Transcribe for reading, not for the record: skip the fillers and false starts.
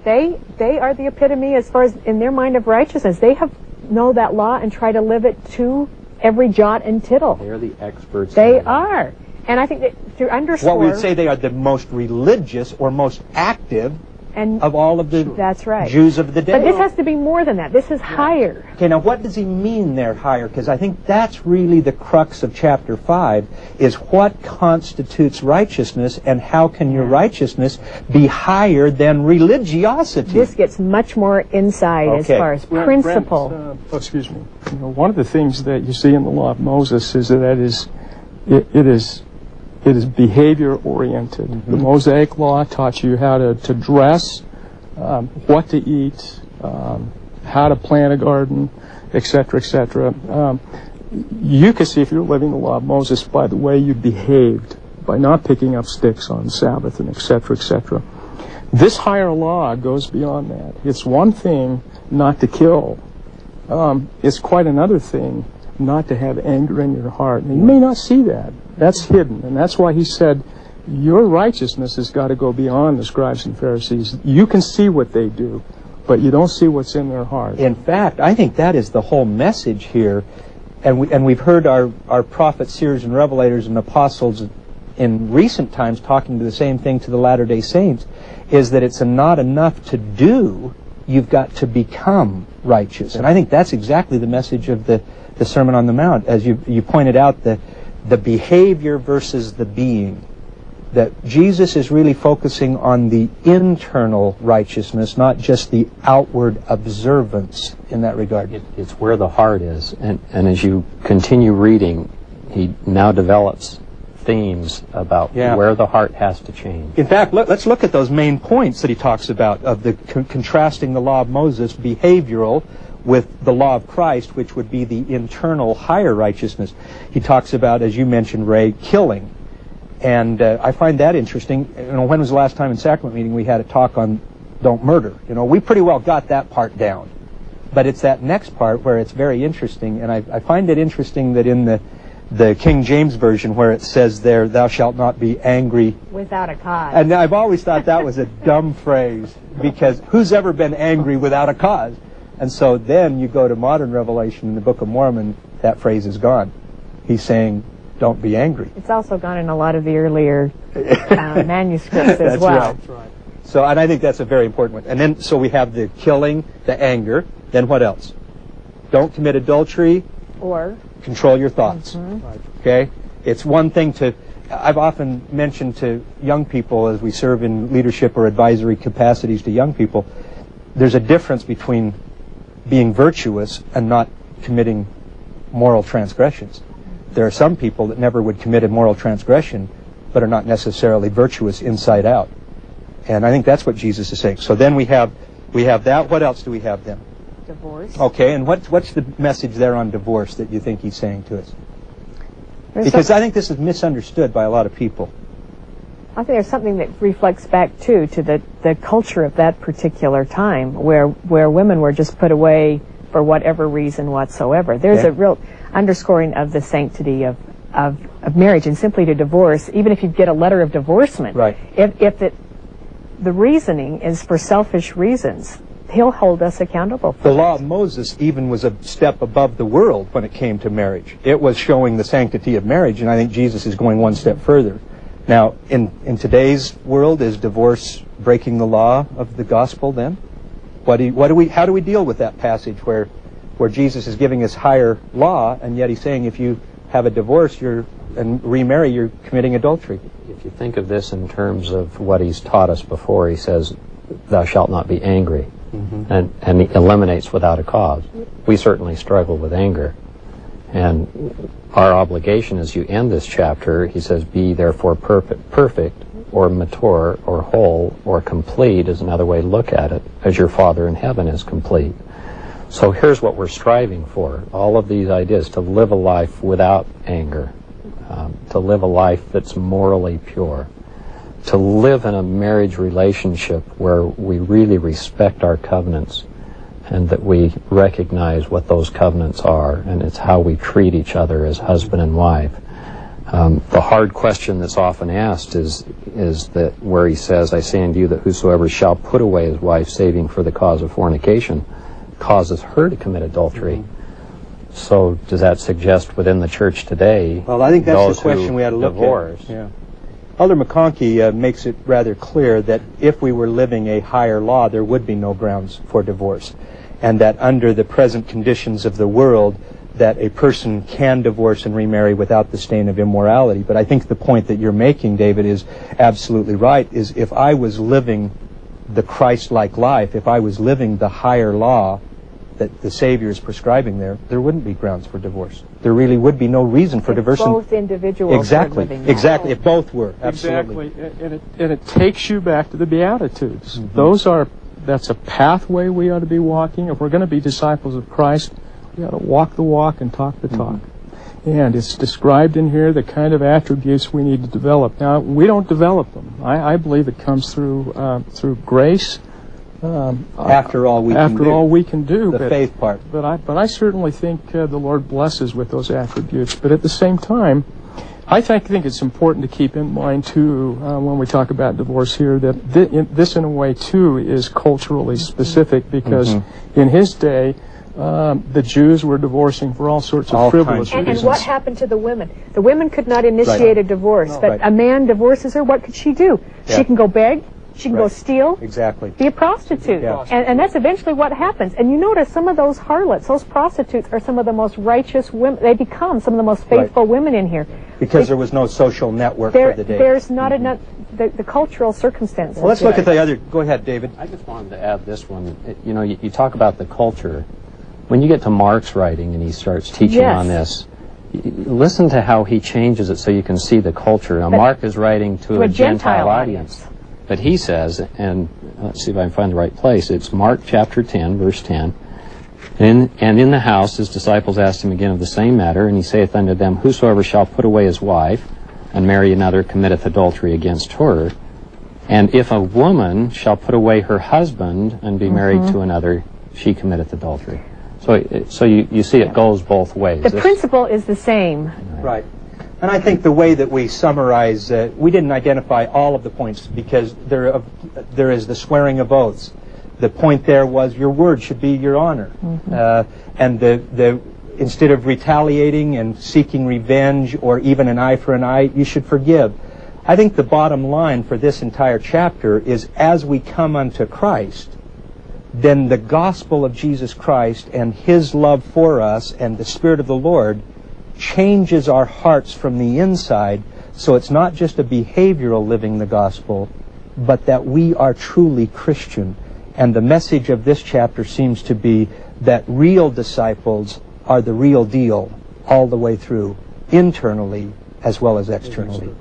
They are the epitome as far as in their mind of righteousness. They know that law and try to live it to every jot and tittle. They're the experts. They are. And I think that to underscore... What we would say they are the most religious or most active of all of the that's right. Jews of the day. But this has to be more than that. This is higher. Okay, now what does he mean there, higher? Because I think that's really the crux of chapter 5, is what constitutes righteousness and how can your righteousness be higher than religiosity? This gets much more inside as far as principle. Excuse me. One of the things that you see in the law of Moses is that it is behavior oriented. Mm-hmm. The Mosaic law taught you how to dress, what to eat, how to plant a garden, etc., etc. You can see if you're living the law of Moses by the way you behaved, by not picking up sticks on Sabbath, and etc., etc. This higher law goes beyond that. It's one thing not to kill. It's quite another thing not to have anger in your heart. And you may not see that. That's hidden. And that's why he said, your righteousness has got to go beyond the scribes and Pharisees. You can see what they do, but you don't see what's in their heart. In fact, I think that is the whole message here. And we've heard our prophets, seers, and revelators and apostles in recent times talking to the same thing to the Latter-day Saints, is that it's not enough to do, you've got to become righteous. And I think that's exactly the message of the Sermon on the Mount, as you pointed out, the behavior versus the being. That Jesus is really focusing on the internal righteousness, not just the outward observance in that regard. It's where the heart is. And as you continue reading, he now develops themes about where the heart has to change. In fact, let's look at those main points that he talks about of the contrasting the law of Moses, behavioral, with the law of Christ, which would be the internal higher righteousness. He talks about, as you mentioned, Ray, killing. And I find that interesting. When was the last time in sacrament meeting we had a talk on don't murder? We pretty well got that part down. But it's that next part where it's very interesting, and I find it interesting that in the King James Version where it says there, thou shalt not be angry without a cause. And I've always thought that was a dumb phrase, because who's ever been angry without a cause? And so then you go to modern revelation in the Book of Mormon, that phrase is gone. He's saying, don't be angry. It's also gone in a lot of the earlier manuscripts as well. That's right. So, and I think that's a very important one. And then, so we have the killing, the anger. Then what else? Don't commit adultery. Or control your thoughts. Mm-hmm. Okay? It's one thing to... I've often mentioned to young people as we serve in leadership or advisory capacities to young people, there's a difference between being virtuous and not committing moral transgressions. There are some people that never would commit a moral transgression, but are not necessarily virtuous inside out. And I think that's what Jesus is saying. So then we have that. What else do we have then? Divorce. Okay, and what's the message there on divorce that you think he's saying to us? Because I think this is misunderstood by a lot of people. I think there's something that reflects back, too, to the culture of that particular time where women were just put away for whatever reason whatsoever. There's a real underscoring of the sanctity of marriage, and simply to divorce, even if you get a letter of divorcement, right. if the reasoning is for selfish reasons, he'll hold us accountable for the law of Moses even was a step above the world when it came to marriage. It was showing the sanctity of marriage, and I think Jesus is going one step further. Now, in today's world, is divorce breaking the law of the gospel then? How do we deal with that passage where Jesus is giving us higher law, and yet he's saying if you have a divorce and remarry, you're committing adultery? If you think of this in terms of what he's taught us before, he says, thou shalt not be angry. Mm-hmm. And he eliminates without a cause. We certainly struggle with anger. And our obligation as you end this chapter, he says, be therefore perfect or mature or whole or complete is another way to look at it, as your Father in heaven is complete. So here's what we're striving for. All of these ideas, to live a life without anger, to live a life that's morally pure, to live in a marriage relationship where we really respect our covenants and that we recognize what those covenants are, and it's how we treat each other as husband and wife. The hard question that's often asked is that where he says, I say unto you that whosoever shall put away his wife, saving for the cause of fornication, causes her to commit adultery. So does that suggest within the church today? Well, I think that's those the question who we had to look divorce, at. Yeah. Elder McConkie makes it rather clear that if we were living a higher law, there would be no grounds for divorce, and that under the present conditions of the world, that a person can divorce and remarry without the stain of immorality. But I think the point that you're making, David, is absolutely right, is if I was living the Christ-like life, if I was living the higher law that the Savior is prescribing there wouldn't be grounds for divorce. There really would be no reason for divorce. Both individuals exactly, were living exactly. If both were, absolutely. Exactly, and it takes you back to the Beatitudes. That's a pathway we ought to be walking. If we're going to be disciples of Christ, we ought to walk the walk and talk the talk. And it's described in here the kind of attributes we need to develop. Now, we don't develop them. I believe it comes through grace. After all we can do, the faith part. But I certainly think the Lord blesses with those attributes. But at the same time, I think it's important to keep in mind too when we talk about divorce here that this in a way too is culturally specific, because in his day the Jews were divorcing for all sorts of frivolous reasons. And what happened to the women? The women could not initiate a divorce, but a man divorces her. What could she do? Yeah. She can go beg. She can go steal. Exactly. Be a prostitute. Yeah. And that's eventually what happens. And you notice some of those harlots, those prostitutes, are some of the most righteous women. They become some of the most faithful women in here. Because there was no social network for the day. There's not enough, the cultural circumstances. Well, let's look at the other. Go ahead, David. I just wanted to add this one. You know, you talk about the culture. When you get to Mark's writing and he starts teaching on this, listen to how he changes it so you can see the culture. Now, Mark is writing to a Gentile audience. But he says, and let's see if I can find the right place, it's Mark chapter 10, verse 10. And in the house his disciples asked him again of the same matter, and he saith unto them, whosoever shall put away his wife, and marry another, committeth adultery against her. And if a woman shall put away her husband, and be married to another, she committeth adultery. So you see it goes both ways. The principle is the same. Right. And I think the way that we summarize, we didn't identify all of the points because there is the swearing of oaths. The point there was your word should be your honor. And the instead of retaliating and seeking revenge or even an eye for an eye, you should forgive. I think the bottom line for this entire chapter is as we come unto Christ, then the gospel of Jesus Christ and His love for us and the Spirit of the Lord changes our hearts from the inside, so it's not just a behavioral living the gospel, but that we are truly Christian. And the message of this chapter seems to be that real disciples are the real deal all the way through, internally as well as externally.